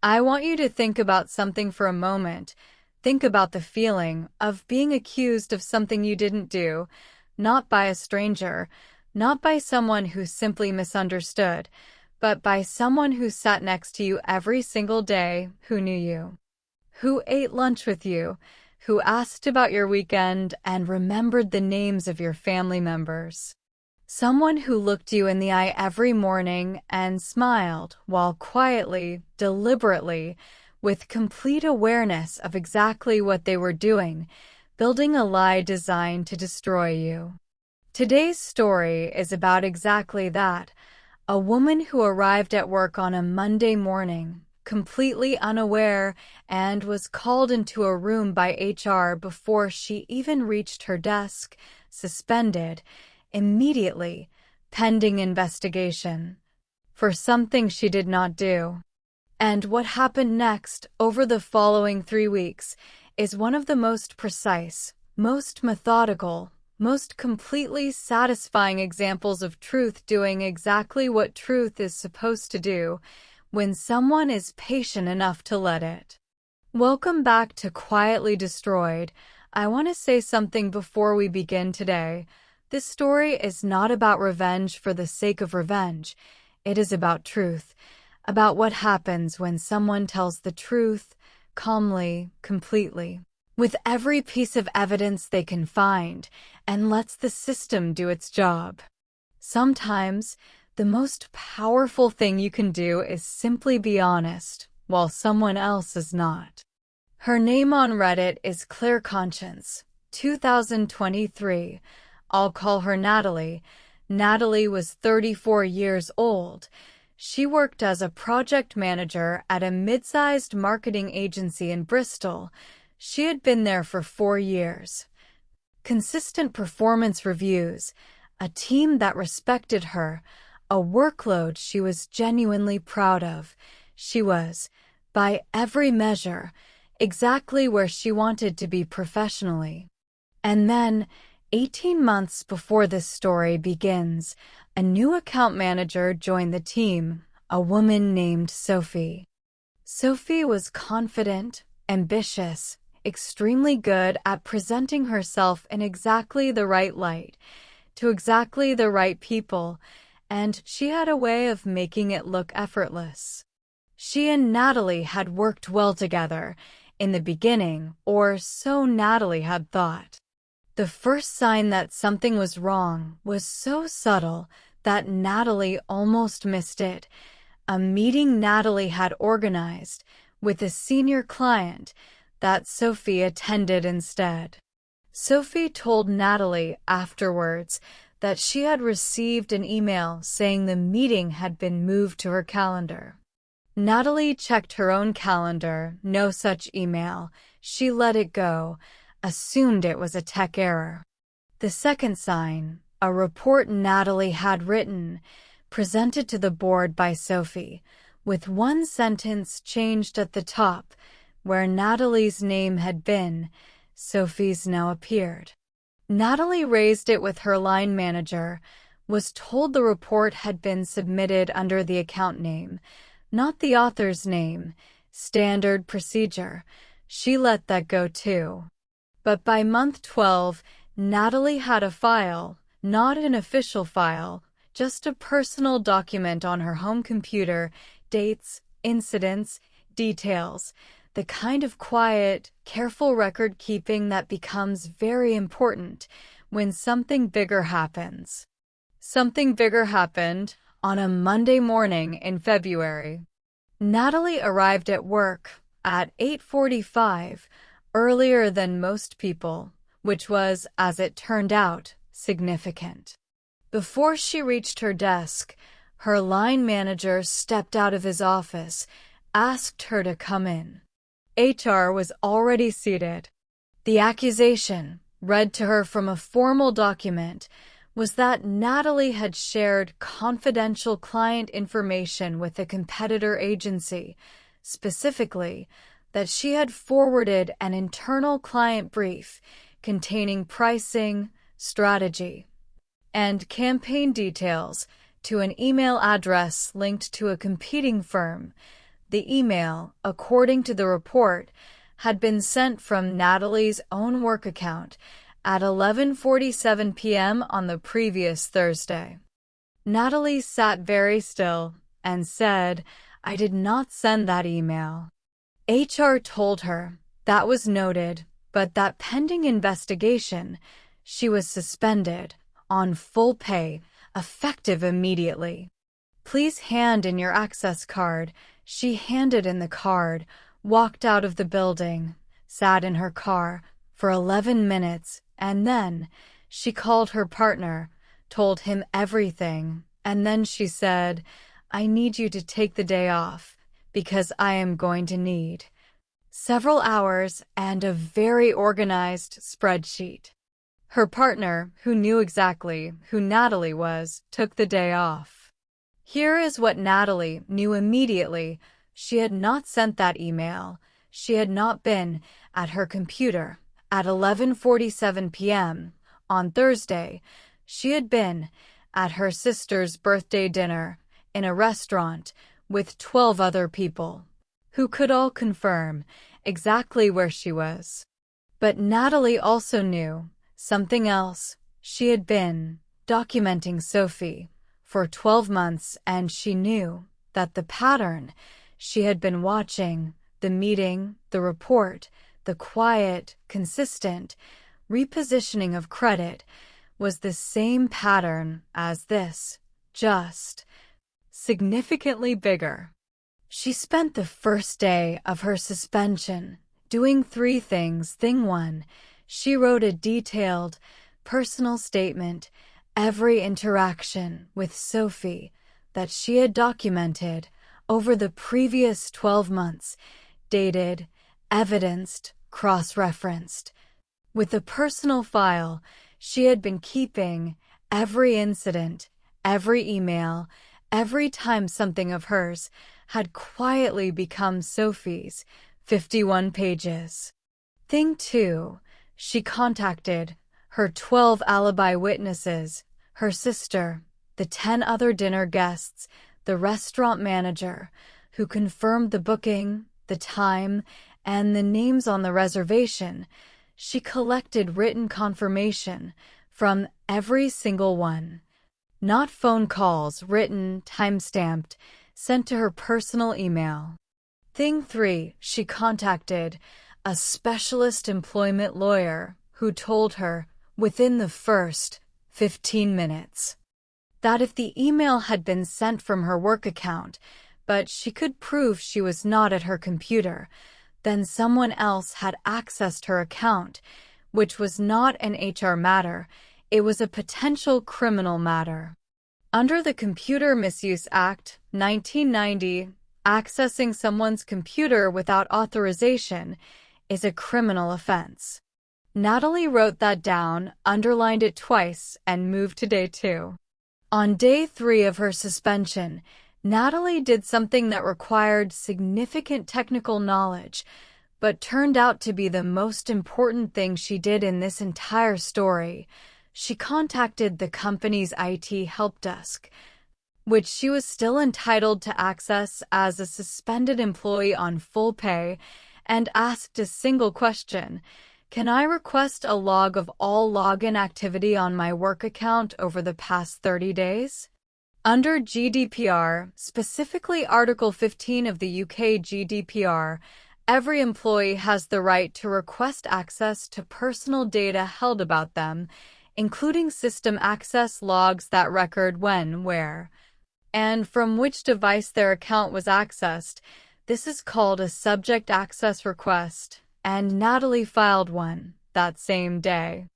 I want you to think about something for a moment. Think about the feeling of being accused of something you didn't do, not by a stranger, not by someone who simply misunderstood, but by someone who sat next to you every single day, who knew you, who ate lunch with you, who asked about your weekend and remembered the names of your family members. Someone who looked you in the eye every morning and smiled while quietly, deliberately, with complete awareness of exactly what they were doing, building a lie designed to destroy you. Today's story is about exactly that. A woman who arrived at work on a Monday morning, completely unaware, and was called into a room by HR before she even reached her desk, suspended, immediately, pending investigation, for something she did not do. And what happened next, over the following 3 weeks, is one of the most precise, most methodical, most completely satisfying examples of truth doing exactly what truth is supposed to do when someone is patient enough to let it. Welcome back to Quietly Destroyed. I want to say something before we begin today. This story is not about revenge for the sake of revenge. It is about truth, about what happens when someone tells the truth, calmly, completely, with every piece of evidence they can find, and lets the system do its job. Sometimes, the most powerful thing you can do is simply be honest, while someone else is not. Her name on Reddit is Clear Conscience, 2023. I'll call her Natalie. Natalie was 34 years old. She worked as a project manager at a mid-sized marketing agency in Bristol. She had been there for 4 years. Consistent performance reviews, a team that respected her, a workload she was genuinely proud of. She was, by every measure, exactly where she wanted to be professionally. And then, 18 months before this story begins, a new account manager joined the team, a woman named Sophie. Sophie was confident, ambitious, extremely good at presenting herself in exactly the right light, to exactly the right people, and she had a way of making it look effortless. She and Natalie had worked well together, in the beginning, or so Natalie had thought. The first sign that something was wrong was so subtle that Natalie almost missed it. A meeting Natalie had organized with a senior client that Sophie attended instead. Sophie told Natalie afterwards that she had received an email saying the meeting had been moved to her calendar. Natalie checked her own calendar, no such email. She let it go, assumed it was a tech error. The second sign, a report Natalie had written, presented to the board by Sophie, with one sentence changed at the top, where Natalie's name had been, Sophie's now appeared. Natalie raised it with her line manager, was told the report had been submitted under the account name, not the author's name, standard procedure. She let that go too. But by month 12, Natalie had a file, not an official file, just a personal document on her home computer, dates, incidents, details, the kind of quiet, careful record-keeping that becomes very important when something bigger happens. Something bigger happened on a Monday morning in February. Natalie arrived at work at 8:45, earlier than most people, which was, as it turned out, significant. Before she reached her desk, her line manager stepped out of his office, asked her to come in. HR was already seated. The accusation, read to her from a formal document, was that Natalie had shared confidential client information with a competitor agency, specifically that she had forwarded an internal client brief containing pricing, strategy, and campaign details to an email address linked to a competing firm, The email, according to the report, had been sent from Natalie's own work account at 11:47 p.m. on the previous Thursday. Natalie sat very still and said, "I did not send that email." HR told her that was noted, but that pending investigation, she was suspended on full pay, effective immediately. "Please hand in your access card." She handed in the card, walked out of the building, sat in her car for 11 minutes, and then she called her partner, told him everything, and then she said, "I need you to take the day off because I am going to need several hours and a very organized spreadsheet." Her partner, who knew exactly who Natalie was, took the day off. Here is what Natalie knew immediately. She had not sent that email. She had not been at her computer at 11:47 p.m. on Thursday. She had been at her sister's birthday dinner in a restaurant with 12 other people who could all confirm exactly where she was. But Natalie also knew something else. She had been documenting Sophie for 12 months, and she knew that the pattern she had been watching, the meeting, the report, the quiet, consistent repositioning of credit, was the same pattern as this, just significantly bigger. She spent the first day of her suspension doing 3 things. Thing 1, she wrote a detailed, personal statement, every interaction with Sophie that she had documented over the previous 12 months, dated, evidenced, cross-referenced. With a personal file, she had been keeping every incident, every email, every time something of hers had quietly become Sophie's, 51 pages. Thing 2, she contacted her 12 alibi witnesses, her sister, the 10 other dinner guests, the restaurant manager, who confirmed the booking, the time, and the names on the reservation. She collected written confirmation from every single one. Not phone calls, written, time-stamped, sent to her personal email. Thing 3, she contacted a specialist employment lawyer who told her, within the first 15 minutes, that if the email had been sent from her work account, but she could prove she was not at her computer, then someone else had accessed her account, which was not an HR matter, it was a potential criminal matter. Under the Computer Misuse Act, 1990, accessing someone's computer without authorization is a criminal offense. Natalie wrote that down, underlined it twice, and moved to day 2. On day 3 of her suspension, Natalie did something that required significant technical knowledge, but turned out to be the most important thing she did in this entire story. She contacted the company's IT help desk, which she was still entitled to access as a suspended employee on full pay, and asked a single question: "Can I request a log of all login activity on my work account over the past 30 days? Under GDPR, specifically Article 15 of the UK GDPR, every employee has the right to request access to personal data held about them, including system access logs that record when, where, and from which device their account was accessed. This is called a subject access request, and Natalie filed one that same day.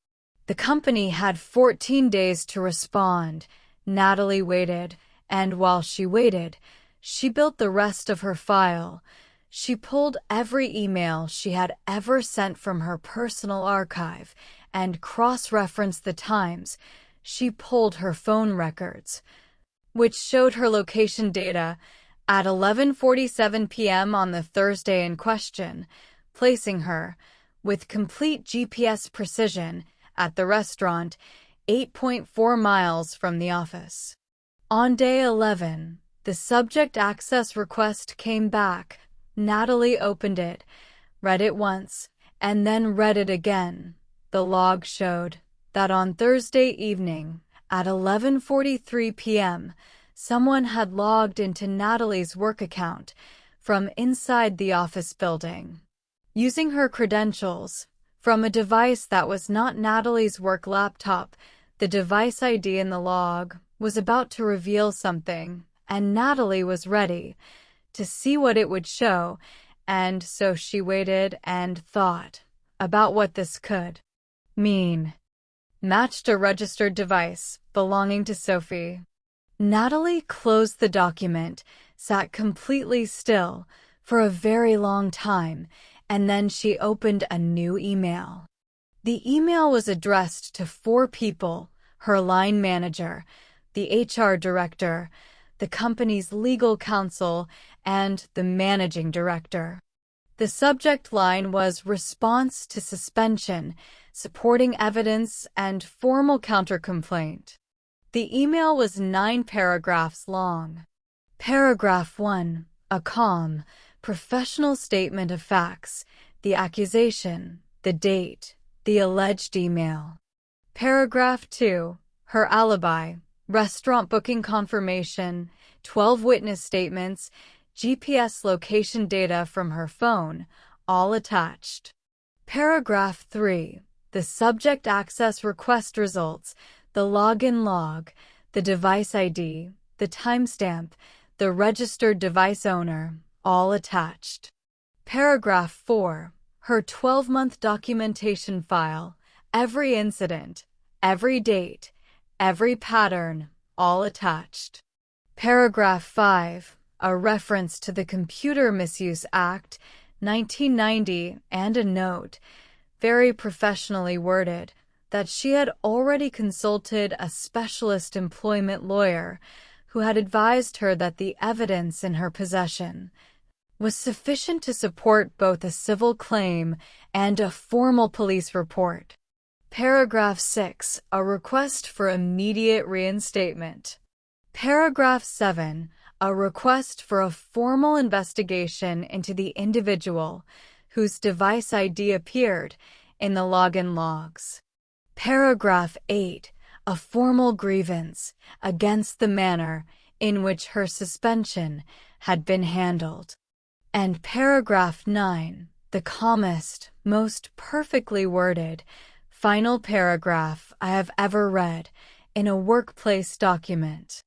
The company had 14 days to respond. Natalie waited, and while she waited, she built the rest of her file. She pulled every email she had ever sent from her personal archive and cross-referenced the times. She pulled her phone records, which showed her location data at 11:47 p.m. on the Thursday in question, placing her, with complete GPS precision, at the restaurant, 8.4 miles from the office. On day 11, The subject access request came back. Natalie opened it, read it once, and then read it again. The log showed that on Thursday evening, at 11:43 p.m., someone had logged into Natalie's work account from inside the office building, using her credentials from a device that was not Natalie's work laptop. The device ID in the log was about to reveal something, and Natalie was ready to see what it would show, and so she waited and thought about what this could mean. Matched a registered device belonging to Sophie. Natalie closed the document, sat completely still for a very long time, and then she opened a new email. The email was addressed to 4 people: her line manager, the HR director, the company's legal counsel, and the managing director. The subject line was response to suspension, supporting evidence, and formal countercomplaint. The email was 9 paragraphs long. Paragraph 1, a calm, professional statement of facts, the accusation, the date, the alleged email. Paragraph 2, her alibi, restaurant booking confirmation, 12 witness statements, GPS location data from her phone, all attached. Paragraph 3, the subject access request results, the login log, the device ID, the timestamp, the registered device owner, all attached. Paragraph 4, her 12-month documentation file, every incident, every date, every pattern, all attached. Paragraph 5, a reference to the Computer Misuse Act, 1990, and a note, very professionally worded, that she had already consulted a specialist employment lawyer who had advised her that the evidence in her possession was sufficient to support both a civil claim and a formal police report. Paragraph 6, a request for immediate reinstatement. Paragraph 7, a request for a formal investigation into the individual whose device ID appeared in the login logs. Paragraph 8, a formal grievance against the manner in which her suspension had been handled. And paragraph 9, the calmest, most perfectly worded, final paragraph I have ever read in a workplace document.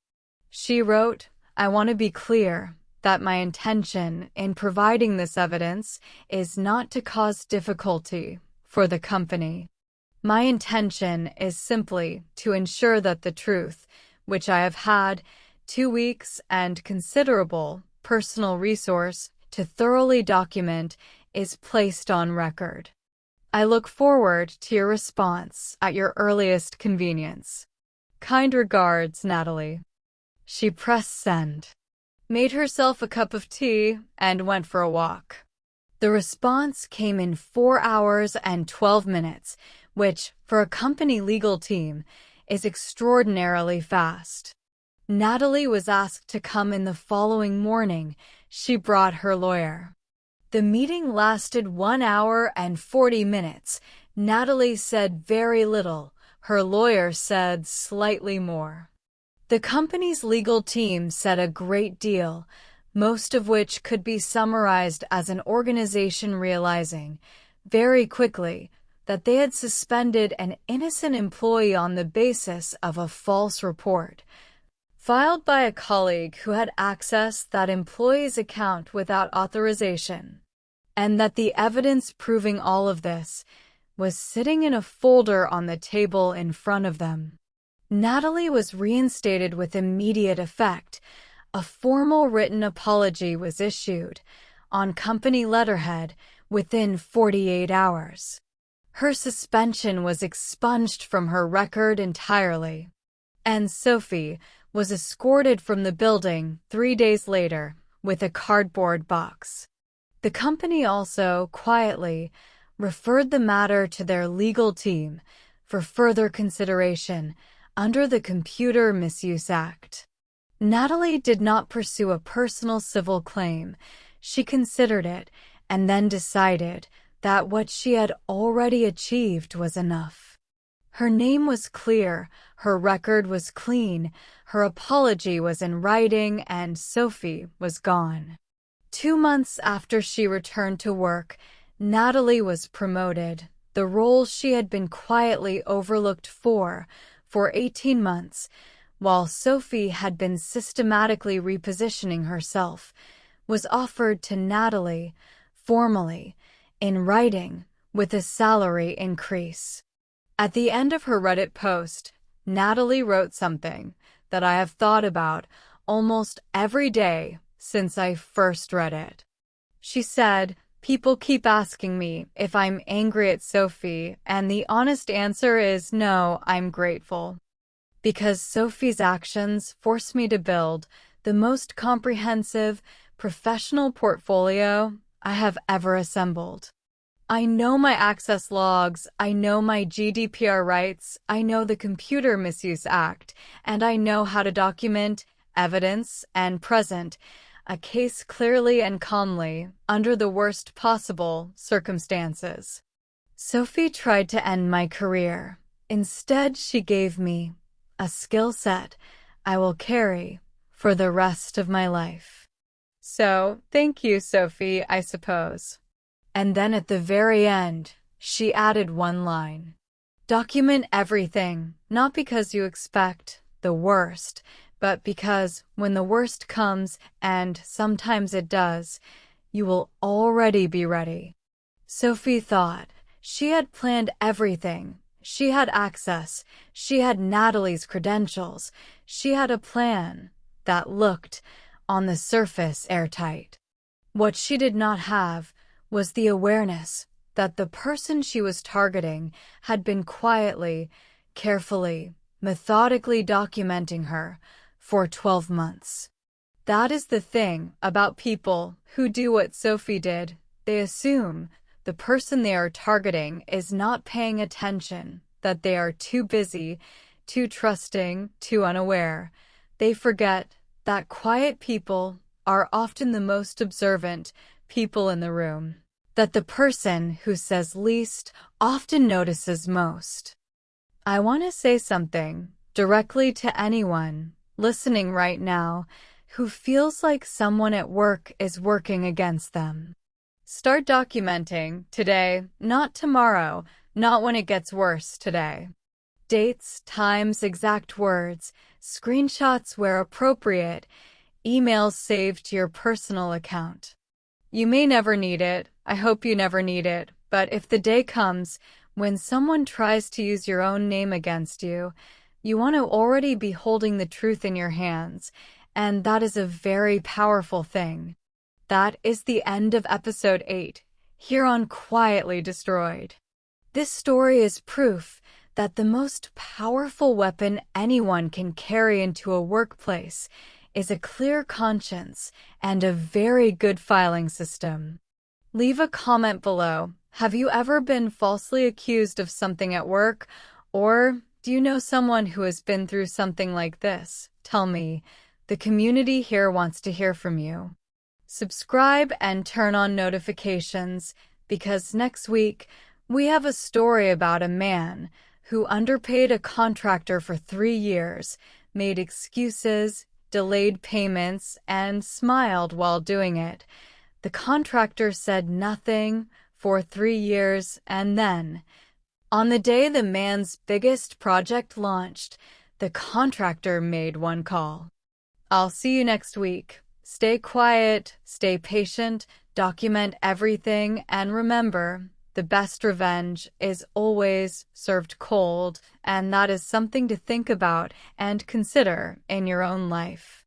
She wrote, "I want to be clear that my intention in providing this evidence is not to cause difficulty for the company. My intention is simply to ensure that the truth, which I have had 2 weeks and considerable personal resource to thoroughly document, is placed on record. I look forward to your response at your earliest convenience. Kind regards, Natalie." She pressed send, made herself a cup of tea, and went for a walk. The response came in 4 hours and 12 minutes, which, for a company legal team, is extraordinarily fast. Natalie was asked to come in the following morning. She brought her lawyer. The meeting lasted 1 hour and 40 minutes. Natalie said very little. Her lawyer said slightly more. The company's legal team said a great deal, most of which could be summarized as an organization realizing, very quickly, that they had suspended an innocent employee on the basis of a false report filed by a colleague who had accessed that employee's account without authorization, and that the evidence proving all of this was sitting in a folder on the table in front of them. Natalie was reinstated with immediate effect. A formal written apology was issued on company letterhead within 48 hours. Her suspension was expunged from her record entirely, and Sophie was escorted from the building 3 days later with a cardboard box. The company also, quietly, referred the matter to their legal team for further consideration under the Computer Misuse Act. Natalie did not pursue a personal civil claim. She considered it and then decided that what she had already achieved was enough. Her name was clear, her record was clean, her apology was in writing, and Sophie was gone. 2 months after she returned to work, Natalie was promoted, the role she had been quietly overlooked for 18 months, while Sophie had been systematically repositioning herself, was offered to Natalie, formally, in writing, with a salary increase. At the end of her Reddit post, Natalie wrote something that I have thought about almost every day since I first read it. She said, "People keep asking me if I'm angry at Sophie, and the honest answer is no, I'm grateful. Because Sophie's actions force me to build the most comprehensive, professional portfolio I have ever assembled. I know my access logs, I know my GDPR rights, I know the Computer Misuse Act, and I know how to document, evidence, and present a case clearly and calmly under the worst possible circumstances." Sophie tried to end my career. Instead, she gave me a skill set I will carry for the rest of my life. So, thank you, Sophie, I suppose. And then at the very end, she added one line. "Document everything, not because you expect the worst, but because when the worst comes, and sometimes it does, you will already be ready." Sophie thought she had planned everything. She had access. She had Natalie's credentials. She had a plan that looked, on the surface, airtight. What she did not have was the awareness that the person she was targeting had been quietly, carefully, methodically documenting her for 12 months. That is the thing about people who do what Sophie did. They assume the person they are targeting is not paying attention, that they are too busy, too trusting, too unaware. They forget that quiet people are often the most observant people in the room, that the person who says least often notices most. I want to say something directly to anyone listening right now who feels like someone at work is working against them. Start documenting today, not tomorrow, not when it gets worse today. Dates, times, exact words, screenshots where appropriate, emails saved to your personal account. You may never need it. I hope you never need it. But if the day comes when someone tries to use your own name against you, you want to already be holding the truth in your hands, and that is a very powerful thing. That is the end of episode 8, here on Quietly Destroyed. This story is proof that the most powerful weapon anyone can carry into a workplace is a clear conscience and a very good filing system. Leave a comment below. Have you ever been falsely accused of something at work? Or do you know someone who has been through something like this? Tell me. The community here wants to hear from you. Subscribe and turn on notifications, because next week we have a story about a man who underpaid a contractor for 3 years, made excuses, delayed payments, and smiled while doing it. The contractor said nothing for 3 years, and then, on the day the man's biggest project launched, the contractor made one call. I'll see you next week. Stay quiet, stay patient, document everything, and remember, the best revenge is always served cold, and that is something to think about and consider in your own life.